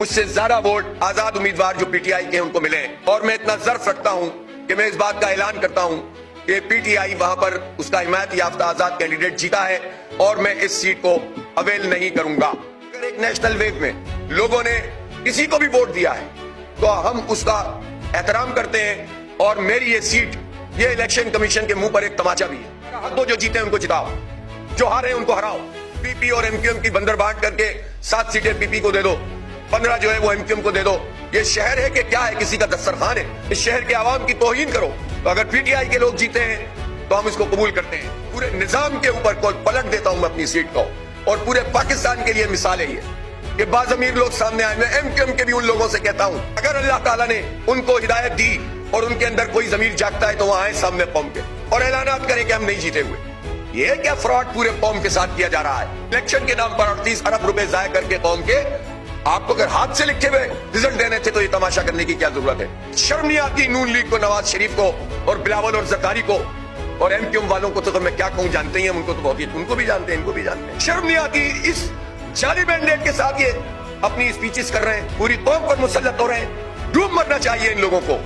مجھ سے زیادہ ووٹ آزاد امیدوار جو پی ٹی آئی کے ہیں ان کو ملے، اور میں اتنا ظرف رکھتا ہوں کہ میں اس بات کا اعلان کرتا ہوں کہ پی ٹی آئی وہاں پر اس کا حمایت یافتہ آزاد کینڈیڈیٹ جیتا ہے اور میں اس سیٹ کو اویل نہیں کروں گا۔ اگر ایک نیشنل ویو میں لوگوں نے کسی کو بھی ووٹ دیا ہے تو ہم اس کا احترام کرتے ہیں، اور میری یہ سیٹ یہ الیکشن کمیشن کے منہ پر ایک تماچا بھی ہے۔ حق دو، جو جیتے ہیں ان کو جتاؤ، جو ہارے ان کو ہراؤ۔ پی پی اور ایم کیو ایم کی بندر بانٹ کر کے 7 سیٹیں پی پی کو دے دو، 15 جو ہے وہ ایم کیو ایم کو دے دو۔ یہ شہر ہے کہ کیا ہے؟ کسی کا دسترخوان ہے؟ اس شہر کے عوام کی توہین کرو۔ تو اگر پی ٹی آئی کے لوگ جیتے ہیں تو ہم اس کو قبول کرتے ہیں۔ پورے نظام کے اوپر کوئی پلٹ دیتا ہوں میں اپنی سیٹ کو، اور پورے پاکستان کے لیے مثال ہے یہ کہ باضمیر لوگ سامنے آئے۔ میں ایم کیو ایم کے بھی ان لوگوں سے کہتا ہوں، اگر اللہ تعالیٰ نے ان کو ہدایت دی اور ان کے اندر کوئی ضمیر جاگتا ہے تو وہ آئے سامنے قوم کے اور اعلانات کریں کہ ہم نہیں جیتے ہوئے۔ یہ کیا فراڈ پورے قوم کے ساتھ کیا جا رہا ہے؟ الیکشن کے نام پر 38 ارب روپے ضائع کر کے قوم کے، آپ کو اگر ہاتھ سے لکھے ہوئے رزلٹ دینے تھے تو یہ تماشا کرنے کی کیا ضرورت ہے؟ شرم نہیں آتی نون لیگ کو، نواز شریف کو، اور بلاول اور زرداری کو، اور ایم کیو ایم والوں کو تو میں کیا کہوں، جانتے ہی ہیں ان کو تو بہت ہی، ان کو بھی جانتے ہیں، ان کو بھی جانتے ہیں۔ شرم نہیں آتی اس جعلی مینڈیٹ کے ساتھ یہ اپنی اسپیچز کر رہے ہیں، پوری قوم پر مسلط ہو رہے ہیں۔ ڈوب مرنا چاہیے ان لوگوں کو۔